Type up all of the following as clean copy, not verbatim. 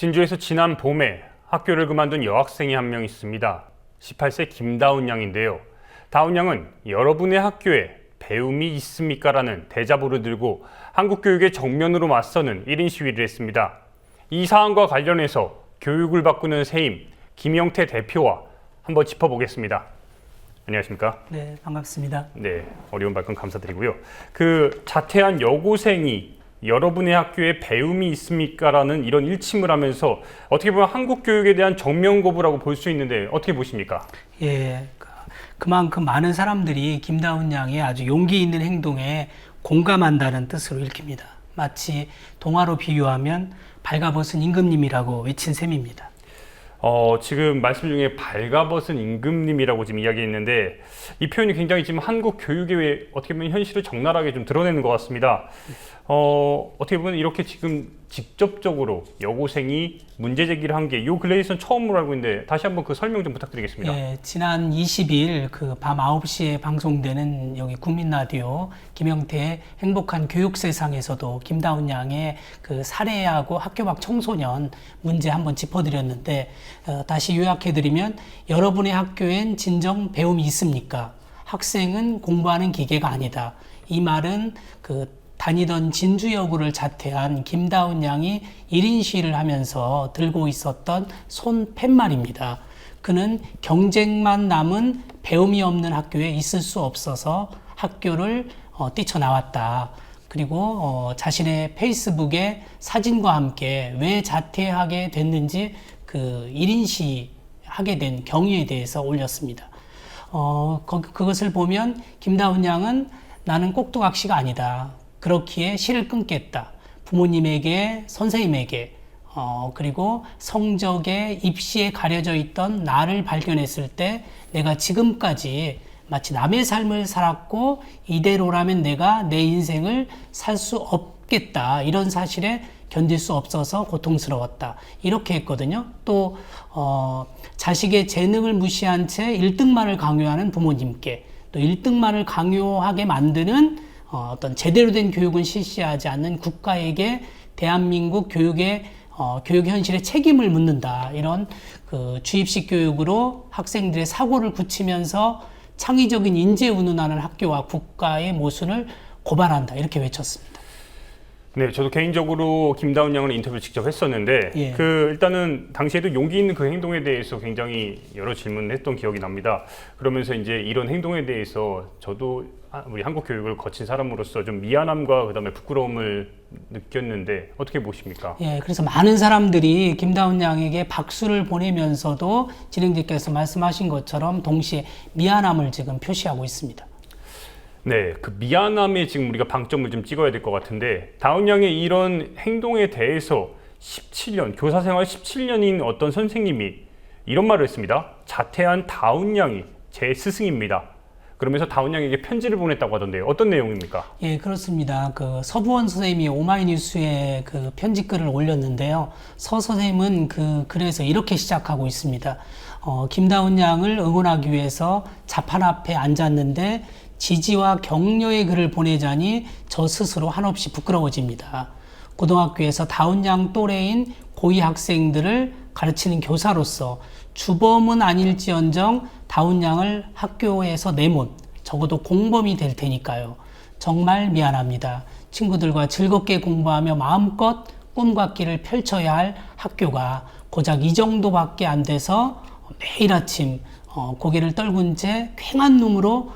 진주에서 지난 봄에 학교를 그만둔 여학생이 한 명 있습니다. 18세 김다운 양인데요. 다운 양은 여러분의 학교에 배움이 있습니까? 라는 대자보를 들고 한국 교육의 정면으로 맞서는 1인 시위를 했습니다. 이 사안과 관련해서 교육을 바꾸는 세임 김영태 대표와 한번 짚어보겠습니다. 안녕하십니까? 네, 반갑습니다. 네, 어려운 발언 감사드리고요. 자퇴한 여고생이 여러분의 학교에 배움이 있습니까? 라는 이런 일침을 하면서 어떻게 보면 한국 교육에 대한 정면 거부라고 볼 수 있는데 어떻게 보십니까? 예, 그만큼 많은 사람들이 김다운 양의 아주 용기 있는 행동에 공감한다는 뜻으로 읽힙니다. 마치 동화로 비유하면 발가벗은 임금님이라고 외친 셈입니다. 지금 말씀 중에 발가벗은 임금님이라고 지금 이야기했는데 이 표현이 굉장히 지금 한국 교육의 어떻게 보면 현실을 적나라하게 좀 드러내는 것 같습니다. 어떻게 보면 이렇게 지금 직접적으로 여고생이 문제 제기를 한 게 요 근래에서는 처음으로 알고 있는데 다시 한번 그 설명 좀 부탁드리겠습니다. 예, 지난 20일 밤 9시에 방송되는 여기 국민라디오 김영태의 행복한 교육세상에서도 김다운 양의 살해하고 학교 밖 청소년 문제 한번 짚어드렸는데 다시 요약해드리면 여러분의 학교엔 진정 배움이 있습니까? 학생은 공부하는 기계가 아니다. 이 말은 다니던 진주여고를 자퇴한 김다운 양이 1인 시위를 하면서 들고 있었던 손 팻말입니다. 그는 경쟁만 남은 배움이 없는 학교에 있을 수 없어서 학교를 뛰쳐나왔다. 그리고 자신의 페이스북에 사진과 함께 왜 자퇴하게 됐는지 1인 시위하게 된 경위에 대해서 올렸습니다. 그것을 보면 김다운 양은 나는 꼭두각시가 아니다. 그렇기에 시를 끊겠다. 부모님에게, 선생님에게, 그리고 성적에, 입시에 가려져 있던 나를 발견했을 때 내가 지금까지 마치 남의 삶을 살았고 이대로라면 내가 내 인생을 살 수 없겠다. 이런 사실에 견딜 수 없어서 고통스러웠다. 이렇게 했거든요. 또 자식의 재능을 무시한 채 1등만을 강요하는 부모님께, 또 1등만을 강요하게 만드는 어떤 제대로 된 교육은 실시하지 않는 국가에게 대한민국 교육의 교육 현실의 책임을 묻는다. 이런 주입식 교육으로 학생들의 사고를 굳히면서 창의적인 인재 운운하는 학교와 국가의 모순을 고발한다. 이렇게 외쳤습니다. 네, 저도 개인적으로 김다운 양을 인터뷰를 직접 했었는데 예. 일단은 당시에도 용기 있는 그 행동에 대해서 굉장히 여러 질문을 했던 기억이 납니다. 그러면서 이제 이런 행동에 대해서 저도 우리 한국 교육을 거친 사람으로서 좀 미안함과 그다음에 부끄러움을 느꼈는데 어떻게 보십니까? 예, 그래서 많은 사람들이 김다운 양에게 박수를 보내면서도 진행자께서 말씀하신 것처럼 동시에 미안함을 지금 표시하고 있습니다. 네, 그 미안함에 지금 우리가 방점을 좀 찍어야 될 것 같은데 다운 양의 이런 행동에 대해서 17년, 교사 생활 17년인 어떤 선생님이 이런 말을 했습니다. 자퇴한 다운 양이 제 스승입니다. 그러면서 다운 양에게 편지를 보냈다고 하던데요. 어떤 내용입니까? 예, 그렇습니다. 서부원 선생님이 오마이뉴스에 편지글을 올렸는데요. 서 선생님은 글에서 이렇게 시작하고 있습니다. 김다운 양을 응원하기 위해서 자판 앞에 앉았는데 지지와 격려의 글을 보내자니 저 스스로 한없이 부끄러워집니다. 고등학교에서 다운 양 또래인 고2 학생들을 가르치는 교사로서 주범은 아닐지언정 다운 양을 학교에서 내몬, 적어도 공범이 될 테니까요. 정말 미안합니다. 친구들과 즐겁게 공부하며 마음껏 꿈과 끼를 펼쳐야 할 학교가 고작 이 정도밖에 안 돼서 매일 아침 고개를 떨군 채 퀭한 눈으로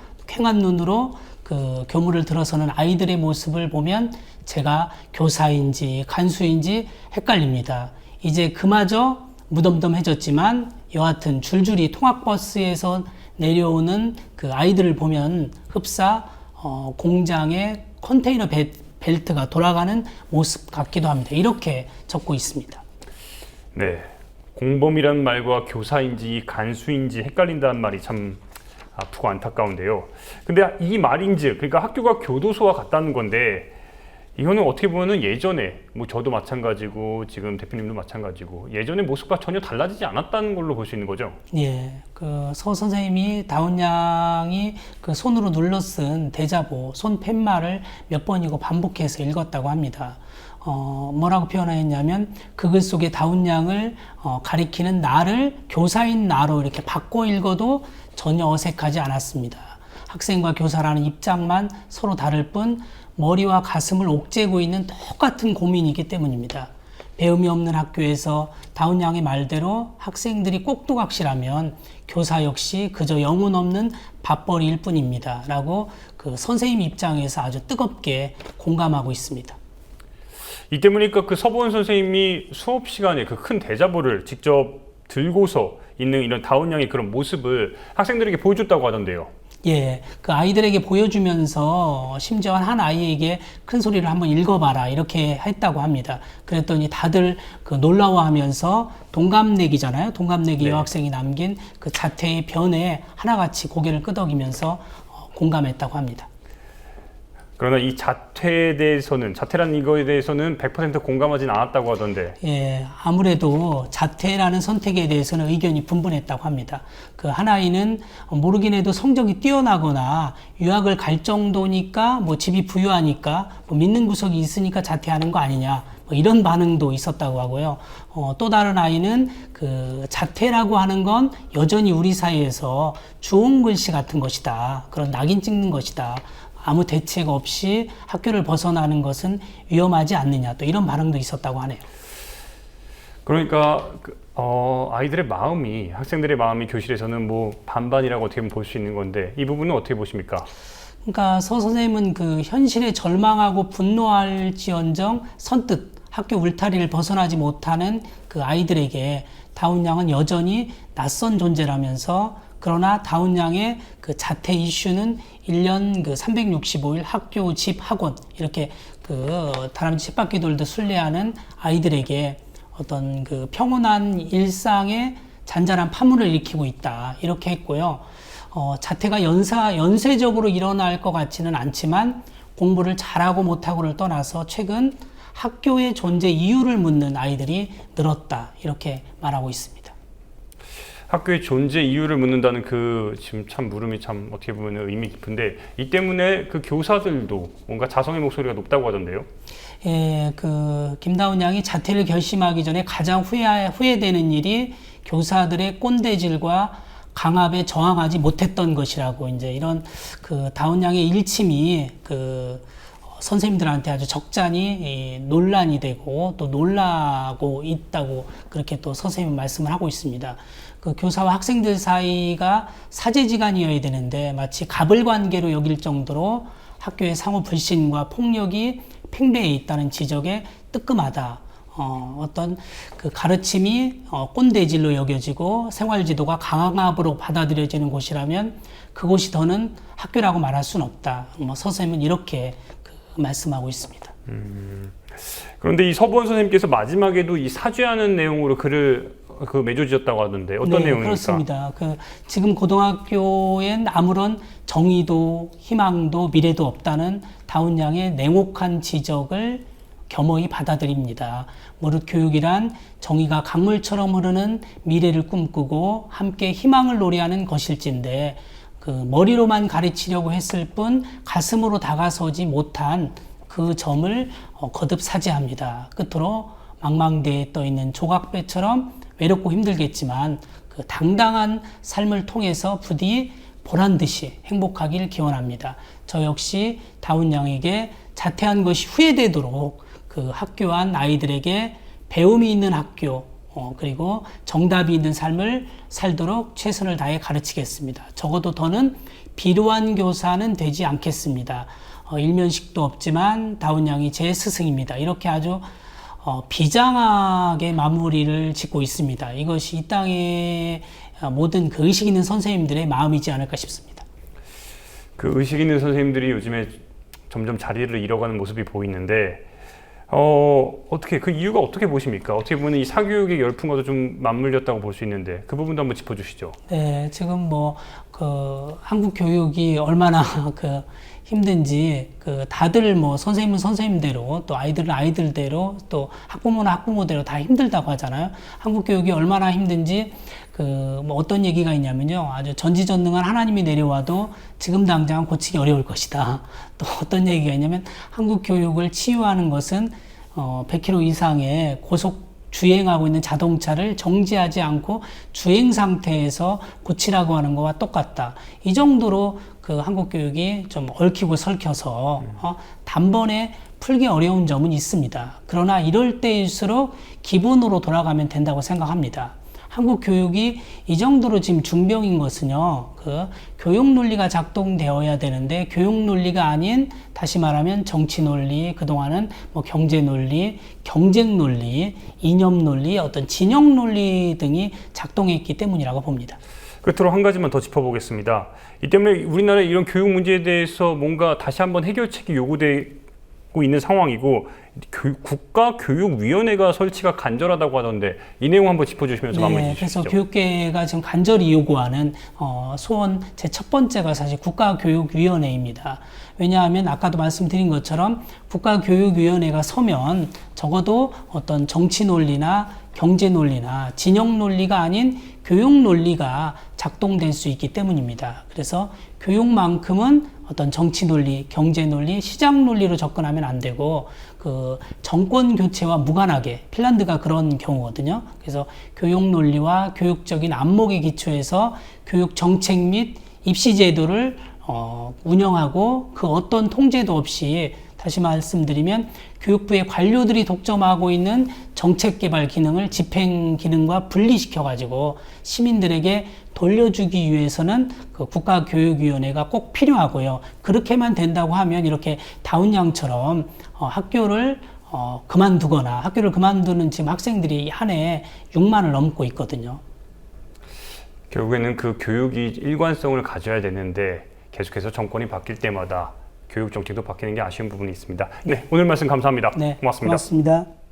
교무를 들어서는 아이들의 모습을 보면 제가 교사인지 간수인지 헷갈립니다. 이제 그마저 무덤덤해졌지만 여하튼 줄줄이 통학버스에서 내려오는 아이들을 보면 흡사 공장의 컨테이너 벨트가 돌아가는 모습 같기도 합니다. 이렇게 적고 있습니다. 네, 공범이라는 말과 교사인지 간수인지 헷갈린다는 말이 참 아프고 안타까운데요. 근데 이 말인즉 그러니까 학교가 교도소와 같다는 건데 이거는 어떻게 보면은 예전에 저도 마찬가지고 지금 대표님도 마찬가지고 예전의 모습과 전혀 달라지지 않았다는 걸로 볼 수 있는 거죠. 예, 서 선생님이 다운 양이 손으로 눌러 쓴 대자보, 손 팻말을 몇 번이고 반복해서 읽었다고 합니다. 뭐라고 표현하였냐면 그 글 속에 다운 양을 가리키는 나를 교사인 나로 이렇게 바꿔 읽어도 전혀 어색하지 않았습니다. 학생과 교사라는 입장만 서로 다를 뿐 머리와 가슴을 옥죄고 있는 똑같은 고민이기 때문입니다. 배움이 없는 학교에서 다운 양의 말대로 학생들이 꼭두각시라면 교사 역시 그저 영혼 없는 밥벌이일 뿐입니다. 라고 그 선생님 입장에서 아주 뜨겁게 공감하고 있습니다. 이 때문이니까 그 서보은 선생님이 수업 시간에 그 큰 대자보를 직접 들고서 있는 이런 다운 양의 그런 모습을 학생들에게 보여줬다고 하던데요. 예, 그 아이들에게 보여주면서 심지어 한 아이에게 큰 소리를 한번 읽어봐라 이렇게 했다고 합니다. 그랬더니 다들 그 놀라워하면서 동갑내기잖아요. 동갑내기 네. 여학생이 남긴 그 자퇴의 변에 하나같이 고개를 끄덕이면서 공감했다고 합니다. 그러나 이 자퇴라는 이거에 대해서는 100% 공감하진 않았다고 하던데. 예, 아무래도 자퇴라는 선택에 대해서는 의견이 분분했다고 합니다. 그 한 아이는 모르긴 해도 성적이 뛰어나거나 유학을 갈 정도니까 뭐 집이 부유하니까 뭐 믿는 구석이 있으니까 자퇴하는 거 아니냐. 뭐 이런 반응도 있었다고 하고요. 또 다른 아이는 그 자퇴라고 하는 건 여전히 우리 사회에서 주홍 글씨 같은 것이다. 그런 낙인 찍는 것이다. 아무 대책 없이 학교를 벗어나는 것은 위험하지 않느냐. 또 이런 반응도 있었다고 하네요. 그러니까 아이들의 마음이, 학생들의 마음이 교실에서는 뭐 반반이라고 어떻게 볼 수 있는 건데 이 부분은 어떻게 보십니까? 그러니까 서 선생님은 그 현실에 절망하고 분노할지언정 선뜻 학교 울타리를 벗어나지 못하는 그 아이들에게 다운 양은 여전히 낯선 존재라면서 그러나 다운 양의 그 자퇴 이슈는 1년 그 365일 학교, 집, 학원 이렇게 그 다람쥐 쳇바퀴 돌듯 순례하는 아이들에게 어떤 그 평온한 일상에 잔잔한 파문을 일으키고 있다 이렇게 했고요. 자퇴가 연쇄적으로 일어날 것 같지는 않지만 공부를 잘하고 못하고를 떠나서 최근 학교의 존재 이유를 묻는 아이들이 늘었다 이렇게 말하고 있습니다. 학교의 존재 이유를 묻는다는 그 지금 참 물음이 참 어떻게 보면 의미 깊은데 이 때문에 그 교사들도 뭔가 자성의 목소리가 높다고 하던데요. 예, 그 김다운 양이 자퇴를 결심하기 전에 가장 후회되는 일이 교사들의 꼰대질과 강압에 저항하지 못했던 것이라고 이제 이런 그 다운 양의 일침이 그 선생님들한테 아주 적잖이 논란이 되고 또 놀라고 있다고 그렇게 또 선생님은 말씀을 하고 있습니다. 그 교사와 학생들 사이가 사제지간이어야 되는데 마치 갑을관계로 여길 정도로 학교의 상호 불신과 폭력이 팽배해 있다는 지적에 뜨끔하다. 어떤 그 가르침이 꼰대질로 여겨지고 생활지도가 강압으로 받아들여지는 곳이라면 그곳이 더는 학교라고 말할 수는 없다. 서쌤은 이렇게 말씀하고 있습니다. 그런데 이 서보은 선생님께서 마지막에도 이 사죄하는 내용으로 글을 맺어주셨다고 하던데 어떤 네, 내용입니까? 그렇습니다. 지금 고등학교엔 아무런 정의도 희망도 미래도 없다는 다운 양의 냉혹한 지적을 겸허히 받아들입니다. 무릇 교육이란 정의가 강물처럼 흐르는 미래를 꿈꾸고 함께 희망을 노래하는 것일진데 그 머리로만 가르치려고 했을 뿐 가슴으로 다가서지 못한 그 점을 거듭 사죄합니다. 끝으로 망망대해에 떠있는 조각배처럼 외롭고 힘들겠지만 그 당당한 삶을 통해서 부디 보란듯이 행복하길 기원합니다. 저 역시 다운 양에게 자퇴한 것이 후회되도록 그 학교 안 아이들에게 배움이 있는 학교 그리고 정답이 있는 삶을 살도록 최선을 다해 가르치겠습니다. 적어도 더는 비루한 교사는 되지 않겠습니다. 일면식도 없지만 다운 양이 제 스승입니다. 이렇게 아주 비장하게 마무리를 짓고 있습니다. 이것이 이 땅의 모든 그 의식 있는 선생님들의 마음이지 않을까 싶습니다. 그 의식 있는 선생님들이 요즘에 점점 자리를 잃어가는 모습이 보이는데 어떻게 그 이유가 어떻게 보십니까? 어떻게 보면 이 사교육의 열풍과도 좀 맞물렸다고 볼 수 있는데 그 부분도 한번 짚어주시죠. 네, 지금 그 한국 교육이 얼마나 그 힘든지 다들 선생님은 선생님대로 또 아이들은 아이들대로 또 학부모는 학부모대로 다 힘들다고 하잖아요. 한국 교육이 얼마나 힘든지 어떤 얘기가 있냐면요. 아주 전지전능한 하나님이 내려와도 지금 당장 고치기 어려울 것이다. 또 어떤 얘기가 있냐면 한국 교육을 치유하는 것은 100km 이상의 고속 주행하고 있는 자동차를 정지하지 않고 주행 상태에서 고치라고 하는 거와 똑같다. 이 정도로 그 한국 교육이 좀 얽히고 설켜서 단번에 풀기 어려운 점은 있습니다. 그러나 이럴 때일수록 기본으로 돌아가면 된다고 생각합니다. 한국 교육이 이 정도로 지금 중병인 것은요, 그 교육 논리가 작동되어야 되는데 교육 논리가 아닌, 다시 말하면 정치 논리, 그동안은 뭐 경제 논리, 경쟁 논리, 이념 논리, 어떤 진영 논리 등이 작동했기 때문이라고 봅니다. 끝으로 한 가지만 더 짚어보겠습니다. 이 때문에 우리나라의 이런 교육 문제에 대해서 뭔가 다시 한번 해결책이 요구되고 있는 상황이고, 국가교육위원회가 설치가 간절하다고 하던데 이 내용 한번 짚어주시면서 마무리해 주시죠. 그래서 교육계가 지금 간절히 요구하는 소원 제 첫 번째가 사실 국가교육위원회입니다. 왜냐하면 아까도 말씀드린 것처럼 국가교육위원회가 서면 적어도 어떤 정치 논리나 경제 논리나 진영 논리가 아닌 교육 논리가 작동될 수 있기 때문입니다. 그래서 교육만큼은 어떤 정치 논리, 경제 논리, 시장 논리로 접근하면 안 되고, 그 정권 교체와 무관하게, 핀란드가 그런 경우거든요. 그래서 교육 논리와 교육적인 안목에 기초해서 교육 정책 및 입시 제도를 운영하고, 그 어떤 통제도 없이, 다시 말씀드리면 교육부의 관료들이 독점하고 있는 정책 개발 기능을 집행 기능과 분리시켜 가지고 시민들에게 돌려주기 위해서는 그 국가교육위원회가 꼭 필요하고요. 그렇게만 된다고 하면 이렇게 다운양처럼 학교를 그만두거나, 학교를 그만두는 지금 학생들이 한 해에 6만을 넘고 있거든요. 결국에는 그 교육이 일관성을 가져야 되는데 계속해서 정권이 바뀔 때마다 교육 정책도 바뀌는 게 아쉬운 부분이 있습니다. 네, 오늘 말씀 감사합니다. 네, 고맙습니다. 고맙습니다.